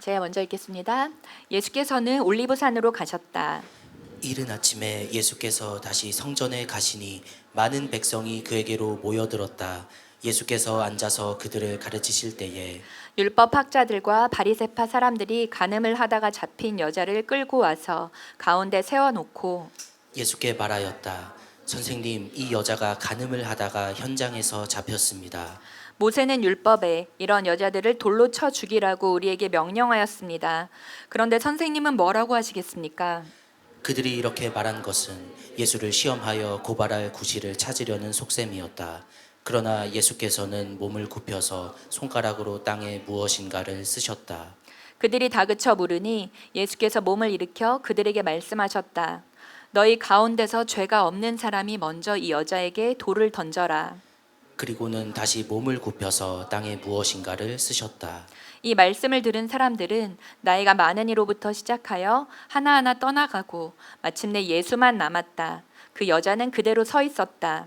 제가 먼저 읽겠습니다. 예수께서는 올리브산으로 가셨다. 이른 아침에 예수께서 다시 성전에 가시니 많은 백성이 그에게로 모여들었다. 예수께서 앉아서 그들을 가르치실 때에 율법 학자들과 바리새파 사람들이 간음을 하다가 잡힌 여자를 끌고 와서 가운데 세워놓고 예수께 말하였다. 선생님, 이 여자가 간음을 하다가 현장에서 잡혔습니다. 모세는 율법에 이런 여자들을 돌로 쳐 죽이라고 우리에게 명령하였습니다. 그런데 선생님은 뭐라고 하시겠습니까? 그들이 이렇게 말한 것은 예수를 시험하여 고발할 구실을 찾으려는 속셈이었다. 그러나 예수께서는 몸을 굽혀서 손가락으로 땅에 무엇인가를 쓰셨다. 그들이 다그쳐 물으니 예수께서 몸을 일으켜 그들에게 말씀하셨다. 너희 가운데서 죄가 없는 사람이 먼저 이 여자에게 돌을 던져라. 그리고는 다시 몸을 굽혀서 땅에 무엇인가를 쓰셨다. 이 말씀을 들은 사람들은 나이가 많은 이로부터 시작하여 하나하나 떠나가고 마침내 예수만 남았다. 그 여자는 그대로 서 있었다.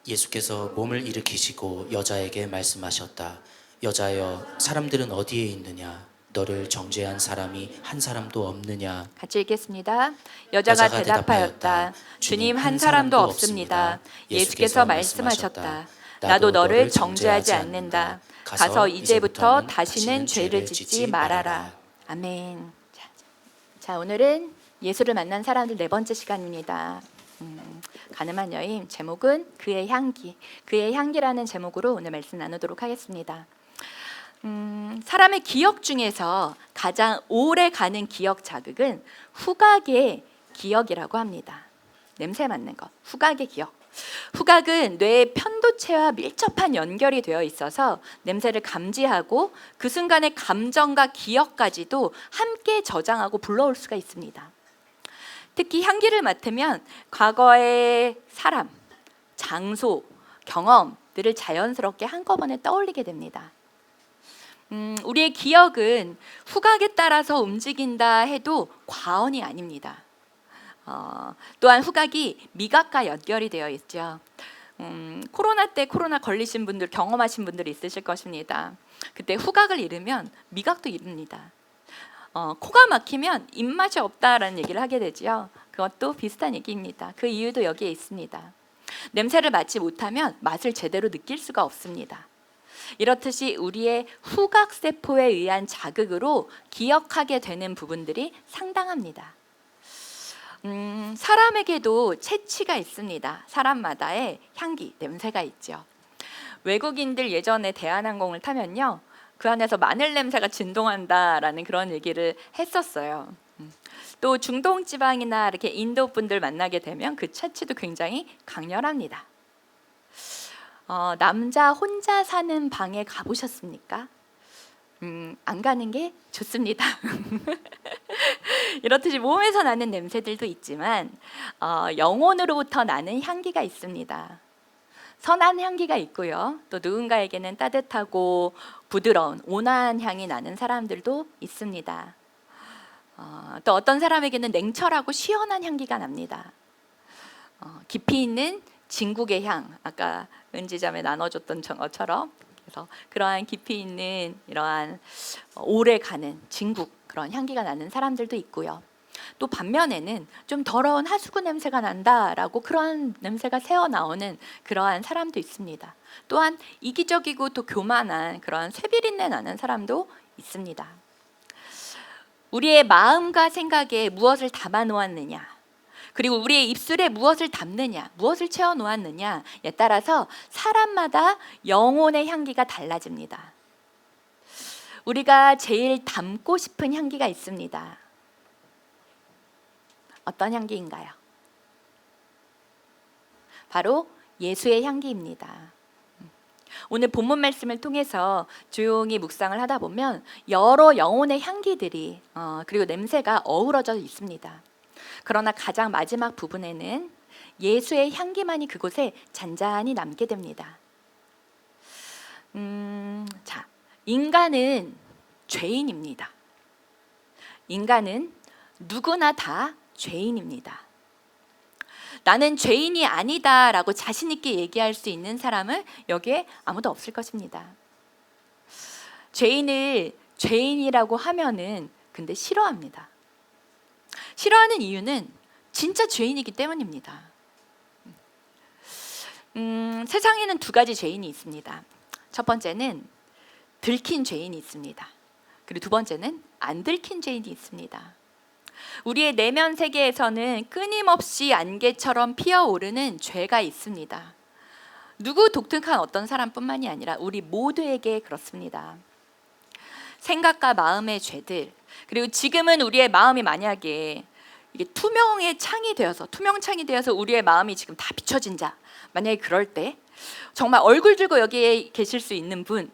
예수께서 몸을 일으키시고 여자에게 말씀하셨다. 여자여, 사람들은 어디에 있느냐? 너를 정죄한 사람이 한 사람도 없느냐? 같이 읽겠습니다. 여자가 대답하였다. 주님, 한 사람도 없습니다. 예수께서 말씀하셨다. 나도 너를 정죄하지 않는다. 가서 이제부터 다시는 죄를 짓지 말아라. 아멘. 자, 오늘은 예수를 만난 사람들 네 번째 시간입니다. 가늠한 여인, 제목은 그의 향기. 그의 향기라는 제목으로 오늘 말씀 나누도록 하겠습니다. 사람의 기억 중에서 가장 오래 가는 기억 자극은 후각의 기억이라고 합니다. 냄새 맡는 것, 후각의 기억. 후각은 뇌의 편도체와 밀접한 연결이 되어 있어서 냄새를 감지하고 그 순간의 감정과 기억까지도 함께 저장하고 불러올 수가 있습니다. 특히 향기를 맡으면 과거의 사람, 장소, 경험들을 자연스럽게 한꺼번에 떠올리게 됩니다. 우리의 기억은 후각에 따라서 움직인다 해도 과언이 아닙니다. 또한 후각이 미각과 연결이 되어 있죠. 코로나 때 코로나 걸리신 분들, 경험하신 분들이 있으실 것입니다. 그때 후각을 잃으면 미각도 잃습니다. 코가 막히면 입맛이 없다라는 얘기를 하게 되죠. 그것도 비슷한 얘기입니다. 그 이유도 여기에 있습니다. 냄새를 맡지 못하면 맛을 제대로 느낄 수가 없습니다. 이렇듯이 우리의 후각세포에 의한 자극으로 기억하게 되는 부분들이 상당합니다. 사람에게도 체취가 있습니다. 사람마다의 향기, 냄새가 있죠. 외국인들 예전에 대한항공을 타면요, 그 안에서 마늘 냄새가 진동한다라는 그런 얘기를 했었어요. 또 중동 지방이나 이렇게 인도 분들 만나게 되면 그 체취도 굉장히 강렬합니다. 남자 혼자 사는 방에 가보셨습니까? 안 가는 게 좋습니다. 이렇듯이 몸에서 나는 냄새들도 있지만 영혼으로부터 나는 향기가 있습니다. 선한 향기가 있고요. 또 누군가에게는 따뜻하고 부드러운 온화한 향이 나는 사람들도 있습니다. 또 어떤 사람에게는 냉철하고 시원한 향기가 납니다. 깊이 있는 진국의 향, 아까 은지자매 나눠줬던 것처럼 그래서 그러한 깊이 있는 이러한 오래가는 진국 그런 향기가 나는 사람들도 있고요. 또 반면에는 좀 더러운 하수구 냄새가 난다라고 그러한 냄새가 새어나오는 그러한 사람도 있습니다. 또한 이기적이고 또 교만한 그러한 쇠비린내 나는 사람도 있습니다. 우리의 마음과 생각에 무엇을 담아 놓았느냐, 그리고 우리의 입술에 무엇을 담느냐, 무엇을 채워 놓았느냐에 따라서 사람마다 영혼의 향기가 달라집니다. 우리가 제일 담고 싶은 향기가 있습니다. 어떤 향기인가요? 바로 예수의 향기입니다. 오늘 본문 말씀을 통해서 조용히 묵상을 하다 보면 여러 영혼의 향기들이 그리고 냄새가 어우러져 있습니다. 그러나 가장 마지막 부분에는 예수의 향기만이 그곳에 잔잔히 남게 됩니다. 자, 인간은 죄인입니다. 인간은 누구나 다 죄인입니다. 나는 죄인이 아니다라고 자신 있게 얘기할 수 있는 사람은 여기에 아무도 없을 것입니다. 죄인을 죄인이라고 하면은 근데 싫어합니다. 싫어하는 이유는 진짜 죄인이기 때문입니다. 세상에는 두 가지 죄인이 있습니다. 첫 번째는 들킨 죄인이 있습니다. 그리고 두 번째는 안 들킨 죄인이 있습니다. 우리의 내면 세계에서는 끊임없이 안개처럼 피어오르는 죄가 있습니다. 누구 독특한 어떤 사람뿐만이 아니라 우리 모두에게 그렇습니다. 생각과 마음의 죄들, 그리고 지금은 우리의 마음이 만약에 이게 투명 창이 되어서 우리의 마음이 지금 다 비춰진 자, 만약에 그럴 때 정말 얼굴 들고 여기에 계실 수 있는 분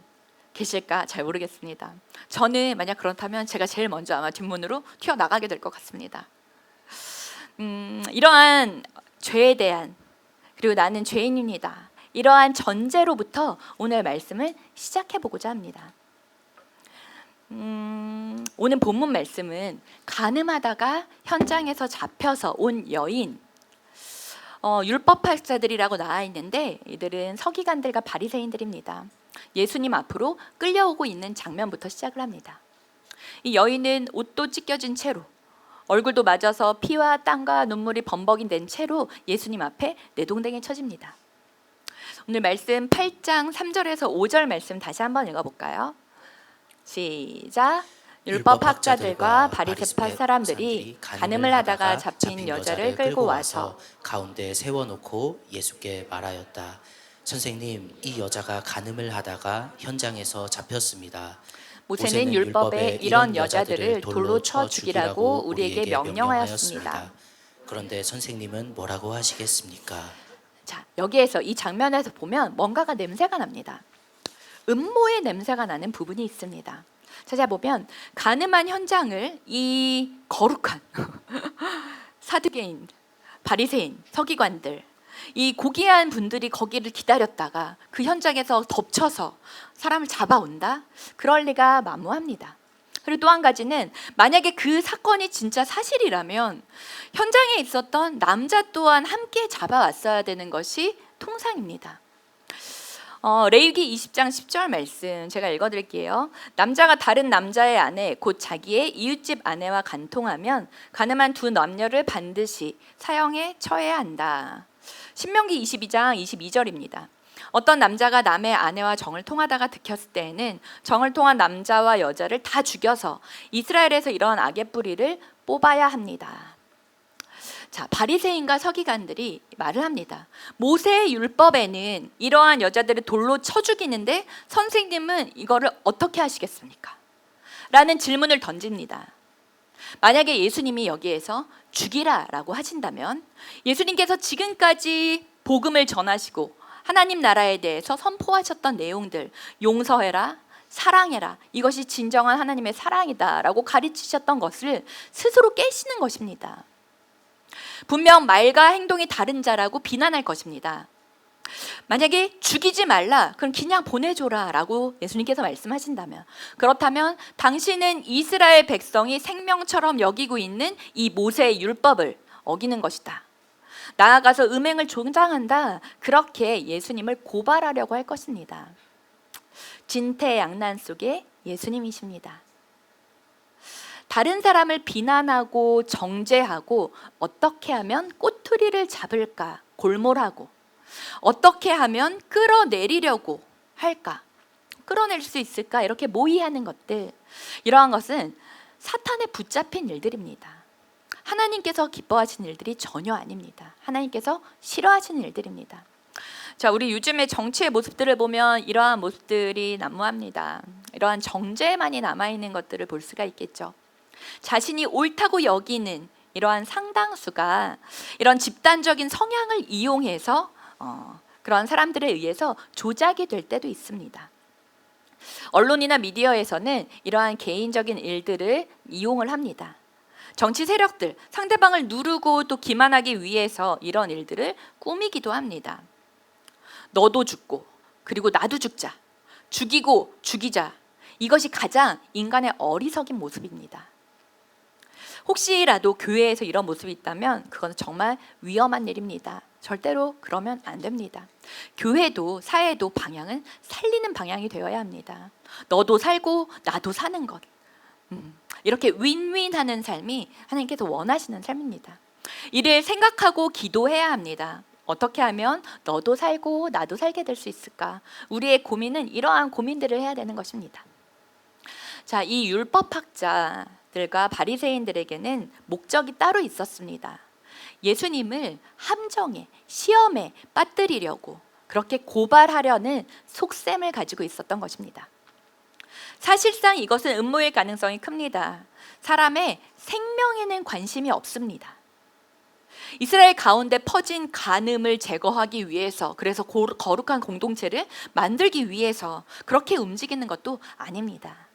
계실까 잘 모르겠습니다. 저는 만약 그렇다면 제가 제일 먼저 아마 뒷문으로 튀어나가게 될 것 같습니다. 이러한 죄에 대한, 그리고 나는 죄인입니다, 이러한 전제로부터 오늘 말씀을 시작해 보고자 합니다. 오늘 본문 말씀은 간음하다가 현장에서 잡혀서 온 여인, 율법학자들이라고 나와 있는데 이들은 서기관들과 바리새인들입니다. 예수님 앞으로 끌려오고 있는 장면부터 시작을 합니다. 이 여인은 옷도 찢겨진 채로, 얼굴도 맞아서 피와 땀과 눈물이 범벅이 된 채로 예수님 앞에 내동댕이 쳐집니다. 오늘 말씀 8장 3절에서 5절 말씀 다시 한번 읽어볼까요? 시작. 율법학자들과 바리새파 사람들이 간음을 하다가 잡힌 여자를 끌고 와서 가운데 세워놓고 예수께 말하였다. 선생님, 이 여자가 간음을 하다가 현장에서 잡혔습니다. 모세는 율법에 이런 여자들을 돌로 쳐 죽이라고 우리에게 명령하였습니다. 그런데 선생님은 뭐라고 하시겠습니까? 자, 여기에서 이 장면에서 보면 뭔가가 냄새가 납니다. 음모의 냄새가 나는 부분이 있습니다. 찾아보면 간음한 현장을 이 거룩한 사두개인, 바리새인, 서기관들, 이 고귀한 분들이 거기를 기다렸다가 그 현장에서 덮쳐서 사람을 잡아온다? 그럴 리가 만무합니다. 그리고 또 한 가지는 만약에 그 사건이 진짜 사실이라면 현장에 있었던 남자 또한 함께 잡아왔어야 되는 것이 통상입니다. 레위기 20장 10절 말씀 제가 읽어드릴게요. 남자가 다른 남자의 아내 곧 자기의 이웃집 아내와 간통하면 간음한 두 남녀를 반드시 사형에 처해야 한다. 신명기 22장 22절입니다. 어떤 남자가 남의 아내와 정을 통하다가 들켰을 때에는 정을 통한 남자와 여자를 다 죽여서 이스라엘에서 이러한 악의 뿌리를 뽑아야 합니다. 자, 바리새인과 서기관들이 말을 합니다. 모세의 율법에는 이러한 여자들을 돌로 쳐 죽이는데 선생님은 이거를 어떻게 하시겠습니까? 라는 질문을 던집니다. 만약에 예수님이 여기에서 죽이라라고 하신다면 예수님께서 지금까지 복음을 전하시고 하나님 나라에 대해서 선포하셨던 내용들, 용서해라, 사랑해라, 이것이 진정한 하나님의 사랑이다라고 가르치셨던 것을 스스로 깨시는 것입니다. 분명 말과 행동이 다른 자라고 비난할 것입니다. 만약에 죽이지 말라, 그럼 그냥 보내줘라 라고 예수님께서 말씀하신다면, 그렇다면 당신은 이스라엘 백성이 생명처럼 여기고 있는 이 모세의 율법을 어기는 것이다, 나아가서 음행을 조장한다, 그렇게 예수님을 고발하려고 할 것입니다. 진퇴양난 속에 예수님이십니다. 다른 사람을 비난하고 정죄하고 어떻게 하면 꼬투리를 잡을까 골몰하고 어떻게 하면 끌어내리려고 할까, 끌어낼 수 있을까, 이렇게 모의하는 것들, 이러한 것은 사탄에 붙잡힌 일들입니다. 하나님께서 기뻐하시는 일들이 전혀 아닙니다. 하나님께서 싫어하시는 일들입니다. 자, 우리 요즘의 정치의 모습들을 보면 이러한 모습들이 난무합니다. 이러한 정죄만이 남아있는 것들을 볼 수가 있겠죠. 자신이 옳다고 여기는 이러한 상당수가 이런 집단적인 성향을 이용해서 그런 사람들에 의해서 조작이 될 때도 있습니다. 언론이나 미디어에서는 이러한 개인적인 일들을 이용을 합니다. 정치 세력들, 상대방을 누르고 또 기만하기 위해서 이런 일들을 꾸미기도 합니다. 너도 죽고 그리고 나도 죽자, 죽이고 죽이자, 이것이 가장 인간의 어리석인 모습입니다. 혹시라도 교회에서 이런 모습이 있다면 그건 정말 위험한 일입니다. 절대로 그러면 안 됩니다. 교회도 사회도 방향은 살리는 방향이 되어야 합니다. 너도 살고 나도 사는 것. 이렇게 윈윈하는 삶이 하나님께서 원하시는 삶입니다. 이를 생각하고 기도해야 합니다. 어떻게 하면 너도 살고 나도 살게 될 수 있을까? 우리의 고민은 이러한 고민들을 해야 되는 것입니다. 자, 이 율법학자들과 바리새인들에게는 목적이 따로 있었습니다. 예수님을 함정에, 시험에 빠뜨리려고 그렇게 고발하려는 속셈을 가지고 있었던 것입니다. 사실상 이것은 음모일 가능성이 큽니다. 사람의 생명에는 관심이 없습니다. 이스라엘 가운데 퍼진 간음을 제거하기 위해서, 그래서 거룩한 공동체를 만들기 위해서 그렇게 움직이는 것도 아닙니다.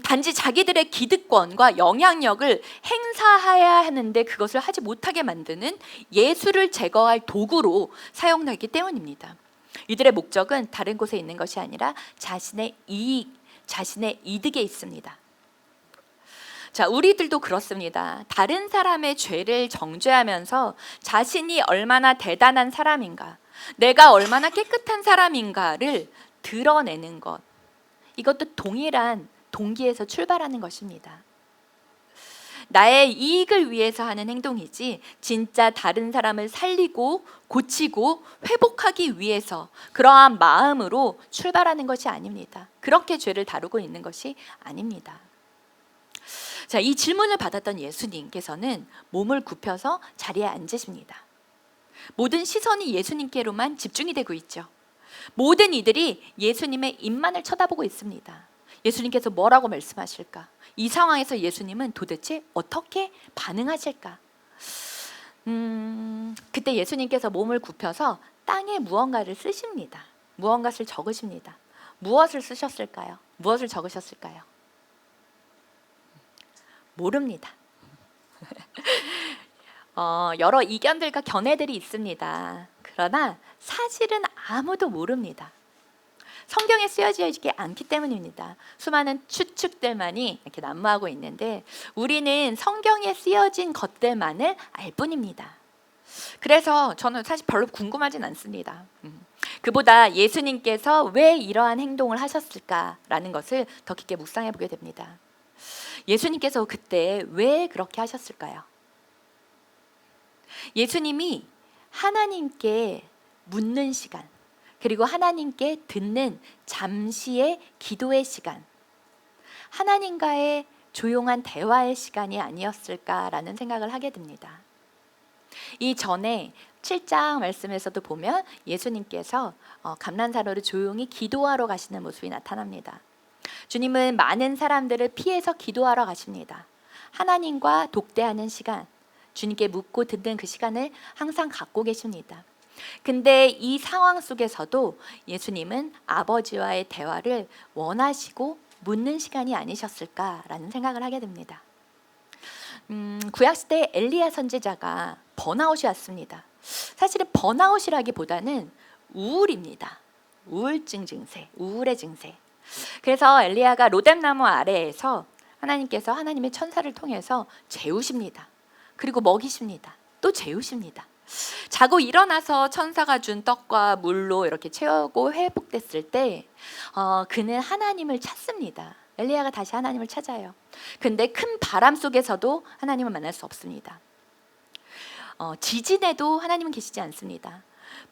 단지 자기들의 기득권과 영향력을 행사해야 하는데 그것을 하지 못하게 만드는 예수를 제거할 도구로 사용되기 때문입니다. 이들의 목적은 다른 곳에 있는 것이 아니라 자신의 이익, 자신의 이득에 있습니다. 자, 우리들도 그렇습니다. 다른 사람의 죄를 정죄하면서 자신이 얼마나 대단한 사람인가, 내가 얼마나 깨끗한 사람인가를 드러내는 것, 이것도 동일한 동기에서 출발하는 것입니다. 나의 이익을 위해서 하는 행동이지 진짜 다른 사람을 살리고 고치고 회복하기 위해서 그러한 마음으로 출발하는 것이 아닙니다. 그렇게 죄를 다루고 있는 것이 아닙니다. 자, 이 질문을 받았던 예수님께서는 몸을 굽혀서 자리에 앉으십니다. 모든 시선이 예수님께로만 집중이 되고 있죠. 모든 이들이 예수님의 입만을 쳐다보고 있습니다. 예수님께서 뭐라고 말씀하실까? 이 상황에서 예수님은 도대체 어떻게 반응하실까? 그때 예수님께서 몸을 굽혀서 땅에 무언가를 쓰십니다. 무언가를 적으십니다. 무엇을 쓰셨을까요? 무엇을 적으셨을까요? 모릅니다. 여러 이견들과 견해들이 있습니다. 그러나 사실은 아무도 모릅니다. 성경에 쓰여져 있지 않기 때문입니다. 수많은 추측들만이 이렇게 난무하고 있는데 우리는 성경에 쓰여진 것들만을 알 뿐입니다. 그래서 저는 사실 별로 궁금하진 않습니다. 그보다 예수님께서 왜 이러한 행동을 하셨을까라는 것을 더 깊게 묵상해 보게 됩니다. 예수님께서 그때 왜 그렇게 하셨을까요? 예수님이 하나님께 묻는 시간, 그리고 하나님께 듣는 잠시의 기도의 시간, 하나님과의 조용한 대화의 시간이 아니었을까라는 생각을 하게 됩니다. 이 전에 7장 말씀에서도 보면 예수님께서 감난사로를 조용히 기도하러 가시는 모습이 나타납니다. 주님은 많은 사람들을 피해서 기도하러 가십니다. 하나님과 독대하는 시간, 주님께 묻고 듣는 그 시간을 항상 갖고 계십니다. 근데 이 상황 속에서도 예수님은 아버지와의 대화를 원하시고 묻는 시간이 아니셨을까라는 생각을 하게 됩니다. 구약시대 엘리야 선지자가 번아웃이 왔습니다. 사실은 번아웃이라기보다는 우울입니다. 우울증 증세, 우울의 증세. 그래서 엘리야가 로뎀나무 아래에서 하나님께서 하나님의 천사를 통해서 재우십니다. 그리고 먹이십니다. 또 재우십니다. 자고 일어나서 천사가 준 떡과 물로 이렇게 채우고 회복됐을 때 그는 하나님을 찾습니다. 엘리야가 다시 하나님을 찾아요. 근데 큰 바람 속에서도 하나님을 만날 수 없습니다. 지진에도 하나님은 계시지 않습니다.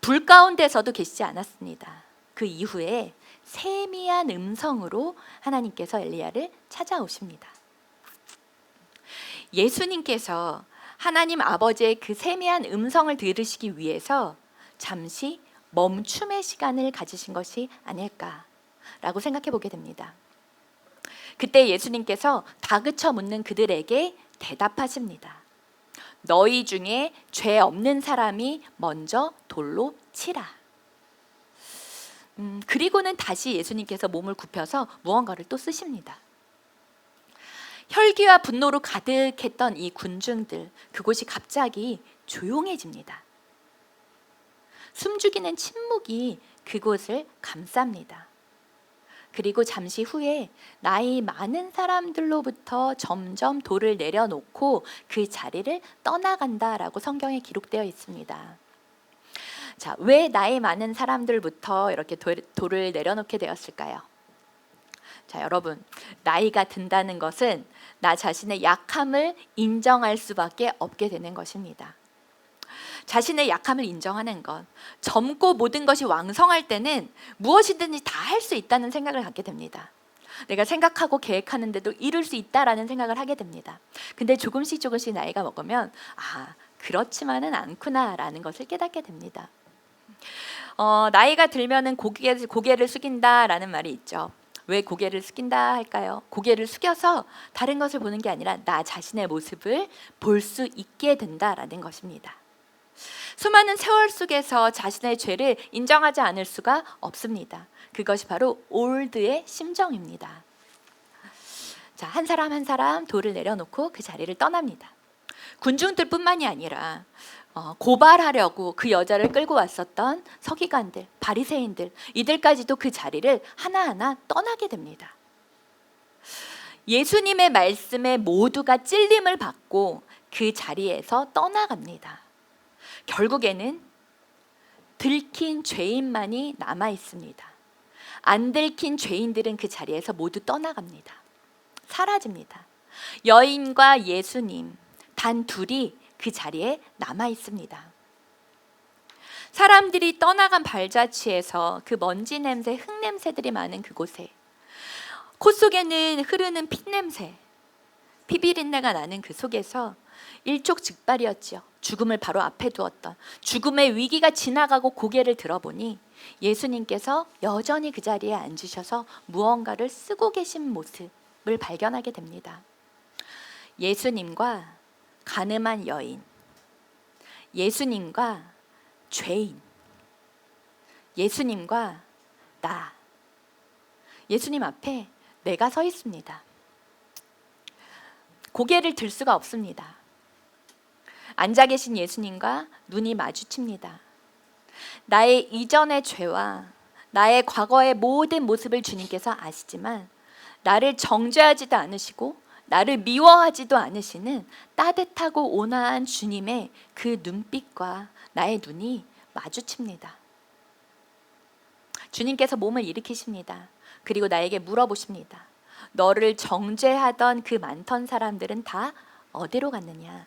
불 가운데서도 계시지 않았습니다. 그 이후에 세미한 음성으로 하나님께서 엘리야를 찾아오십니다. 예수님께서 하나님 아버지의 그 세미한 음성을 들으시기 위해서 잠시 멈춤의 시간을 가지신 것이 아닐까라고 생각해 보게 됩니다. 그때 예수님께서 다그쳐 묻는 그들에게 대답하십니다. 너희 중에 죄 없는 사람이 먼저 돌로 치라. 그리고는 다시 예수님께서 몸을 굽혀서 무언가를 또 쓰십니다. 혈기와 분노로 가득했던 이 군중들, 그곳이 갑자기 조용해집니다. 숨죽이는 침묵이 그곳을 감쌉니다. 그리고 잠시 후에 나이 많은 사람들로부터 점점 돌을 내려놓고 그 자리를 떠나간다라고 성경에 기록되어 있습니다. 자, 왜 나이 많은 사람들부터 이렇게 돌을 내려놓게 되었을까요? 자, 여러분, 나이가 든다는 것은 나 자신의 약함을 인정할 수밖에 없게 되는 것입니다. 자신의 약함을 인정하는 것, 젊고 모든 것이 왕성할 때는 무엇이든지 다 할 수 있다는 생각을 갖게 됩니다. 내가 생각하고 계획하는데도 이룰 수 있다라는 생각을 하게 됩니다. 근데 조금씩 나이가 먹으면 그렇지만은 않구나라는 것을 깨닫게 됩니다. 나이가 들면은 고개를 숙인다라는 말이 있죠. 왜 고개를 숙인다 할까요? 고개를 숙여서 다른 것을 보는 게 아니라 나 자신의 모습을 볼 수 있게 된다라는 것입니다. 수많은 세월 속에서 자신의 죄를 인정하지 않을 수가 없습니다. 그것이 바로 올드의 심정입니다. 자, 한 사람 한 사람 돌을 내려놓고 그 자리를 떠납니다. 군중들뿐만이 아니라 고발하려고 그 여자를 끌고 왔었던 서기관들, 바리새인들, 이들까지도 그 자리를 하나하나 떠나게 됩니다. 예수님의 말씀에 모두가 찔림을 받고 그 자리에서 떠나갑니다. 결국에는 들킨 죄인만이 남아 있습니다. 안 들킨 죄인들은 그 자리에서 모두 떠나갑니다. 사라집니다. 여인과 예수님 단 둘이 그 자리에 남아 있습니다. 사람들이 떠나간 발자취에서 그 먼지 냄새, 흙 냄새들이 많은 그곳에 코 속에는 흐르는 핏냄새, 피비린내가 나는 그 속에서 일촉즉발이었지요. 죽음을 바로 앞에 두었던 죽음의 위기가 지나가고 고개를 들어보니 예수님께서 여전히 그 자리에 앉으셔서 무언가를 쓰고 계신 모습을 발견하게 됩니다. 예수님과 간음한 여인, 예수님과 죄인, 예수님과 나, 예수님 앞에 내가 서 있습니다. 고개를 들 수가 없습니다. 앉아 계신 예수님과 눈이 마주칩니다. 나의 이전의 죄와 나의 과거의 모든 모습을 주님께서 아시지만 나를 정죄하지도 않으시고 나를 미워하지도 않으시는 따뜻하고 온화한 주님의 그 눈빛과 나의 눈이 마주칩니다. 주님께서 몸을 일으키십니다. 그리고 나에게 물어보십니다. 너를 정죄하던 그 많던 사람들은 다 어디로 갔느냐?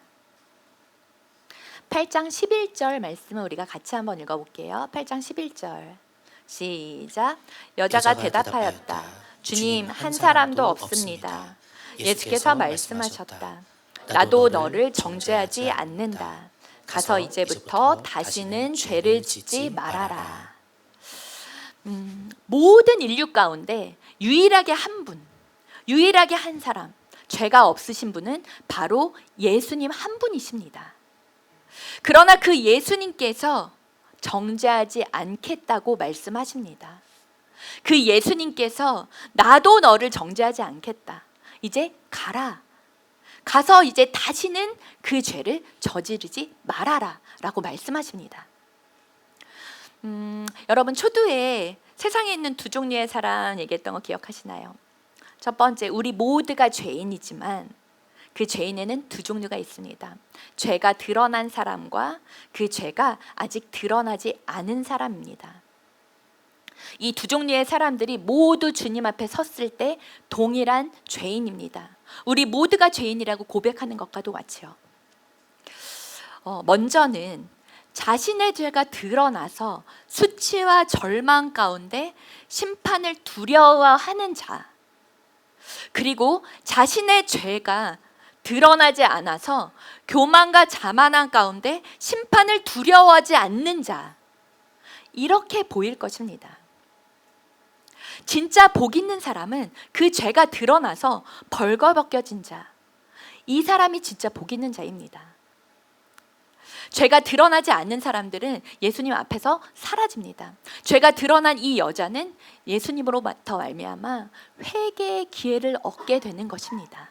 8장 11절 말씀을 우리가 같이 한번 읽어볼게요. 8장 11절 시작. 여자가 대답하였다. 주님, 한 사람도 없습니다. 예수께서 말씀하셨다. 나도 너를 정죄하지 않는다. 가서 이제부터 다시는 죄를 짓지 말아라. 모든 인류 가운데 유일하게 한 분, 유일하게 한 사람, 죄가 없으신 분은 바로 예수님 한 분이십니다. 그러나 그 예수님께서 정죄하지 않겠다고 말씀하십니다. 그 예수님께서 나도 너를 정죄하지 않겠다. 이제 가라. 가서 이제 다시는 그 죄를 저지르지 말아라 라고 말씀하십니다. 여러분 초두에 세상에 있는 두 종류의 사람 얘기했던 거 기억하시나요? 첫 번째, 우리 모두가 죄인이지만 그 죄인에는 두 종류가 있습니다. 죄가 드러난 사람과 그 죄가 아직 드러나지 않은 사람입니다. 이 두 종류의 사람들이 모두 주님 앞에 섰을 때 동일한 죄인입니다. 우리 모두가 죄인이라고 고백하는 것과도 같이요. 먼저는 자신의 죄가 드러나서 수치와 절망 가운데 심판을 두려워하는 자, 그리고 자신의 죄가 드러나지 않아서 교만과 자만한 가운데 심판을 두려워하지 않는 자, 이렇게 보일 것입니다. 진짜 복 있는 사람은 그 죄가 드러나서 벌거벗겨진 자, 이 사람이 진짜 복 있는 자입니다. 죄가 드러나지 않는 사람들은 예수님 앞에서 사라집니다. 죄가 드러난 이 여자는 예수님으로부터 말미암아 회개의 기회를 얻게 되는 것입니다.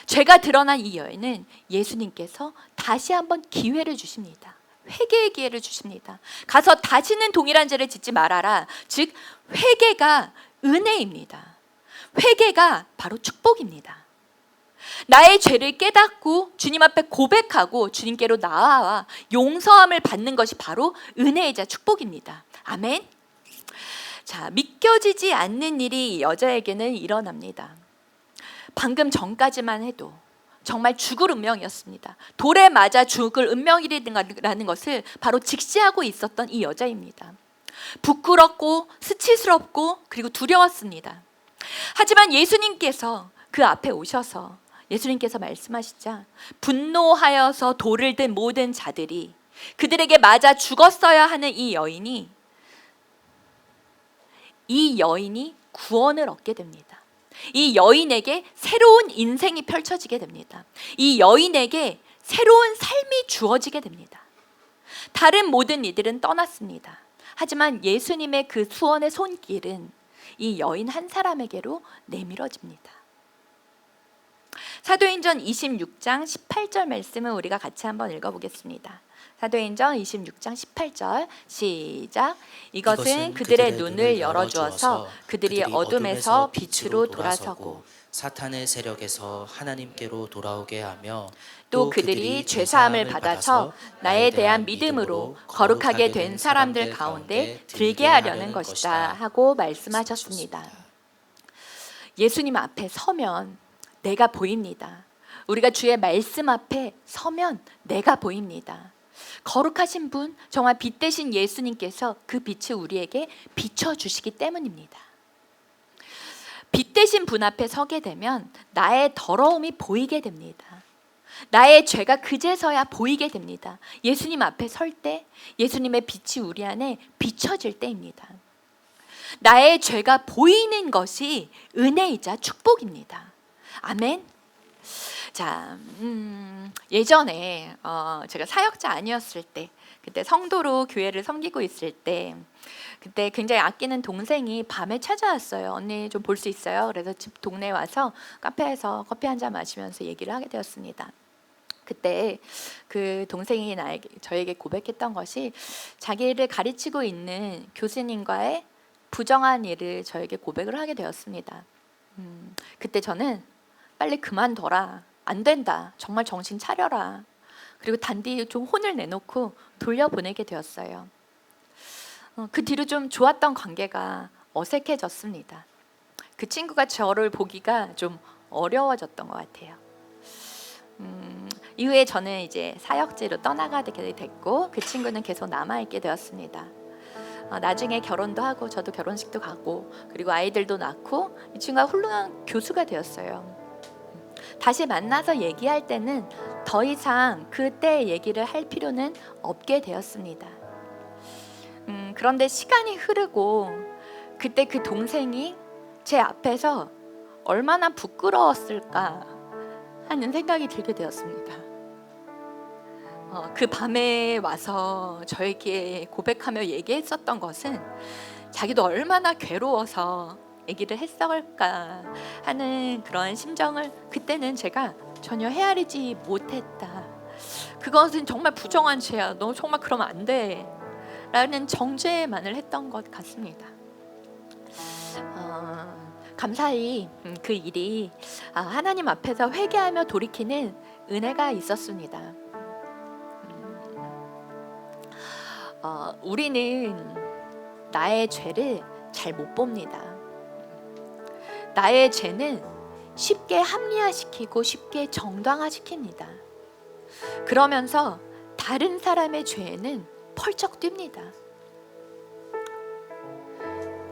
죄가 드러난 이 여인은 예수님께서 다시 한번 기회를 주십니다. 회개의 기회를 주십니다. 가서 다시는 동일한 죄를 짓지 말아라. 즉 회개가 은혜입니다. 회개가 바로 축복입니다. 나의 죄를 깨닫고 주님 앞에 고백하고 주님께로 나아와 용서함을 받는 것이 바로 은혜이자 축복입니다. 아멘. 자, 믿겨지지 않는 일이 이 여자에게는 일어납니다. 방금 전까지만 해도 정말 죽을 운명이었습니다. 돌에 맞아 죽을 운명이라는 것을 바로 직시하고 있었던 이 여자입니다. 부끄럽고 수치스럽고 그리고 두려웠습니다. 하지만 예수님께서 그 앞에 오셔서 예수님께서 말씀하시자 분노하여서 돌을 든 모든 자들이 그들에게 맞아 죽었어야 하는 이 여인이 구원을 얻게 됩니다. 이 여인에게 새로운 인생이 펼쳐지게 됩니다. 이 여인에게 새로운 삶이 주어지게 됩니다. 다른 모든 이들은 떠났습니다. 하지만 예수님의 그 수원의 손길은 이 여인 한 사람에게로 내밀어집니다. 사도행전 26장 18절 말씀을 우리가 같이 한번 읽어보겠습니다. 사도행전 26장 18절 시작. 이것은 그들의 눈을 열어주어서 그들이 어둠에서 빛으로 돌아서고 사탄의 세력에서 하나님께로 돌아오게 하며 또 그들이 죄사함을 받아서 나에 대한 믿음으로 거룩하게 된 사람들 가운데 들게 하려는 것이다 하고 말씀하셨습니다. 예수님 앞에 서면 내가 보입니다. 우리가 주의 말씀 앞에 서면 내가 보입니다. 거룩하신 분, 정말 빛 대신 예수님께서 그 빛을 우리에게 비춰주시기 때문입니다. 빛 대신 분 앞에 서게 되면 나의 더러움이 보이게 됩니다. 나의 죄가 그제서야 보이게 됩니다. 예수님 앞에 설 때 예수님의 빛이 우리 안에 비춰질 때입니다. 나의 죄가 보이는 것이 은혜이자 축복입니다. 아멘. 자, 예전에 제가 사역자 아니었을 때, 그때 성도로 교회를 섬기고 있을 때, 그때 굉장히 아끼는 동생이 밤에 찾아왔어요. 언니 좀 볼 수 있어요? 그래서 집 동네에 와서 카페에서 커피 한 잔 마시면서 얘기를 하게 되었습니다. 그때 그 동생이 저에게 고백했던 것이 자기를 가르치고 있는 교수님과의 부정한 일을 저에게 고백을 하게 되었습니다. 그때 저는 빨리 그만둬라. 안 된다. 정말 정신 차려라. 그리고 단디 좀 혼을 내놓고 돌려보내게 되었어요. 그 뒤로 좀 좋았던 관계가 어색해졌습니다. 그 친구가 저를 보기가 좀 어려워졌던 것 같아요. 이후에 저는 이제 사역지로 떠나가게 됐고 그 친구는 계속 남아있게 되었습니다. 나중에 결혼도 하고 저도 결혼식도 가고 그리고 아이들도 낳고 이 친구가 훌륭한 교수가 되었어요. 다시 만나서 얘기할 때는 더 이상 그때 얘기를 할 필요는 없게 되었습니다. 그런데 시간이 흐르고 그때 그 동생이 제 앞에서 얼마나 부끄러웠을까 하는 생각이 들게 되었습니다. 그 밤에 와서 저에게 고백하며 얘기했었던 것은 자기도 얼마나 괴로워서 얘기를 했을까 하는 그런 심정을 그때는 제가 전혀 헤아리지 못했다. 그것은 정말 부정한 죄야. 너 정말 그러면 안 돼. 라는 정죄만을 했던 것 같습니다. 감사히 그 일이 하나님 앞에서 회개하며 돌이키는 은혜가 있었습니다. 우리는 나의 죄를 잘 못 봅니다. 나의 죄는 쉽게 합리화시키고 쉽게 정당화시킵니다. 그러면서 다른 사람의 죄는 펄쩍 뜁니다.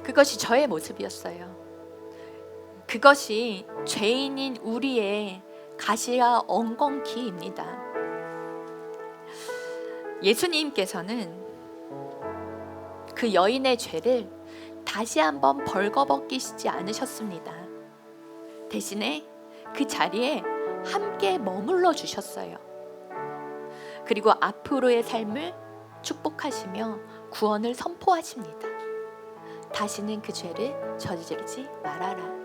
그것이 저의 모습이었어요. 그것이 죄인인 우리의 가시와 엉겅퀴입니다. 예수님께서는 그 여인의 죄를 다시 한번 벌거벗기시지 않으셨습니다. 대신에 그 자리에 함께 머물러 주셨어요. 그리고 앞으로의 삶을 축복하시며 구원을 선포하십니다. 다시는 그 죄를 저지르지 말아라.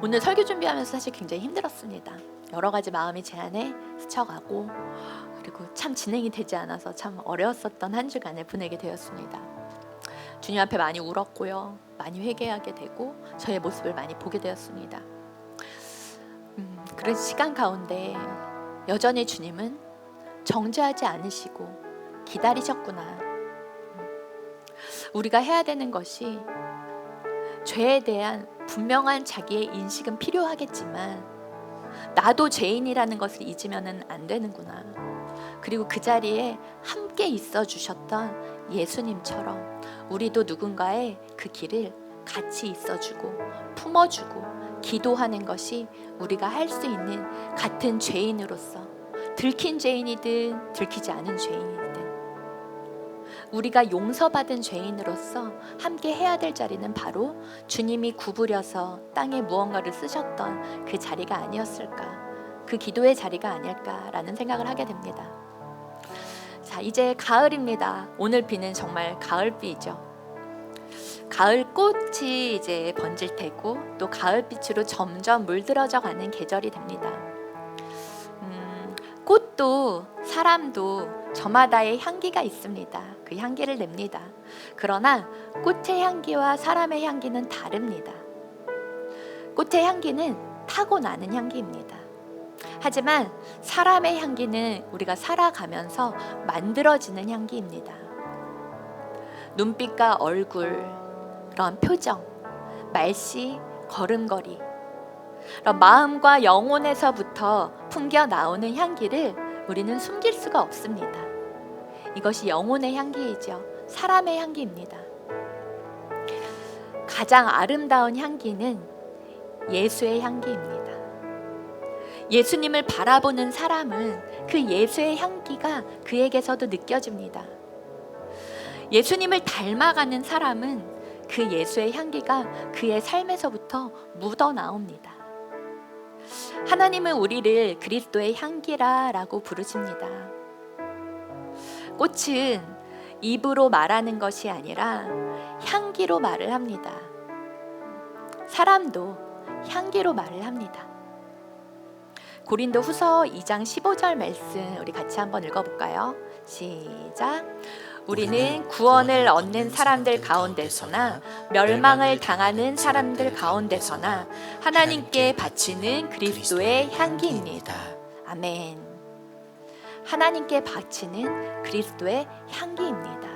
오늘 설교 준비하면서 사실 굉장히 힘들었습니다. 여러 가지 마음이 제 안에 스쳐가고, 그리고 참 진행이 되지 않아서 참 어려웠었던 한 주간을 보내게 되었습니다. 주님 앞에 많이 울었고요, 많이 회개하게 되고 저의 모습을 많이 보게 되었습니다. 그런 시간 가운데 여전히 주님은 정죄하지 않으시고 기다리셨구나. 우리가 해야 되는 것이 죄에 대한 분명한 자기의 인식은 필요하겠지만 나도 죄인이라는 것을 잊으면 안 되는구나. 그리고 그 자리에 함께 있어 주셨던 예수님처럼 우리도 누군가의 그 길을 같이 있어주고 품어주고 기도하는 것이 우리가 할 수 있는, 같은 죄인으로서 들킨 죄인이든 들키지 않은 죄인이든 우리가 용서받은 죄인으로서 함께 해야 될 자리는 바로 주님이 구부려서 땅에 무언가를 쓰셨던 그 자리가 아니었을까, 그 기도의 자리가 아닐까라는 생각을 하게 됩니다. 자, 이제 가을입니다. 오늘 비는 정말 가을비이죠. 가을 꽃이 이제 번질 테고 또 가을빛으로 점점 물들어져 가는 계절이 됩니다. 꽃도 사람도 저마다의 향기가 있습니다. 그 향기를 냅니다. 그러나 꽃의 향기와 사람의 향기는 다릅니다. 꽃의 향기는 타고나는 향기입니다. 하지만 사람의 향기는 우리가 살아가면서 만들어지는 향기입니다. 눈빛과 얼굴, 그런 표정, 말씨, 걸음걸이, 그런 마음과 영혼에서부터 풍겨 나오는 향기를 우리는 숨길 수가 없습니다. 이것이 영혼의 향기이죠. 사람의 향기입니다. 가장 아름다운 향기는 예수의 향기입니다. 예수님을 바라보는 사람은 그 예수의 향기가 그에게서도 느껴집니다. 예수님을 닮아가는 사람은 그 예수의 향기가 그의 삶에서부터 묻어나옵니다. 하나님은 우리를 그리스도의 향기라라고 부르십니다. 꽃은 입으로 말하는 것이 아니라 향기로 말을 합니다. 사람도 향기로 말을 합니다. 고린도 후서 2장 15절 말씀 우리 같이 한번 읽어볼까요? 시작. 우리는 구원을 얻는 사람들 가운데서나 멸망을 당하는 사람들 가운데서나 하나님께 바치는 그리스도의 향기입니다. 아멘. 하나님께 바치는 그리스도의 향기입니다.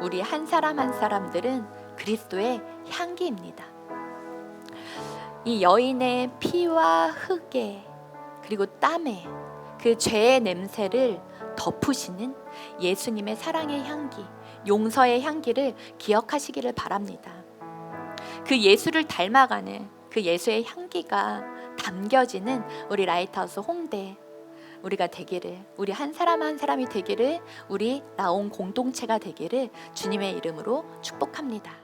우리 한 사람 한 사람들은 그리스도의 향기입니다. 이 여인의 피와 흙에 그리고 땀에 그 죄의 냄새를 덮으시는 예수님의 사랑의 향기, 용서의 향기를 기억하시기를 바랍니다. 그 예수를 닮아가는 그 예수의 향기가 담겨지는 우리 라이트하우스 홍대 우리가 되기를, 우리 한 사람 한 사람이 되기를, 우리 나온 공동체가 되기를 주님의 이름으로 축복합니다.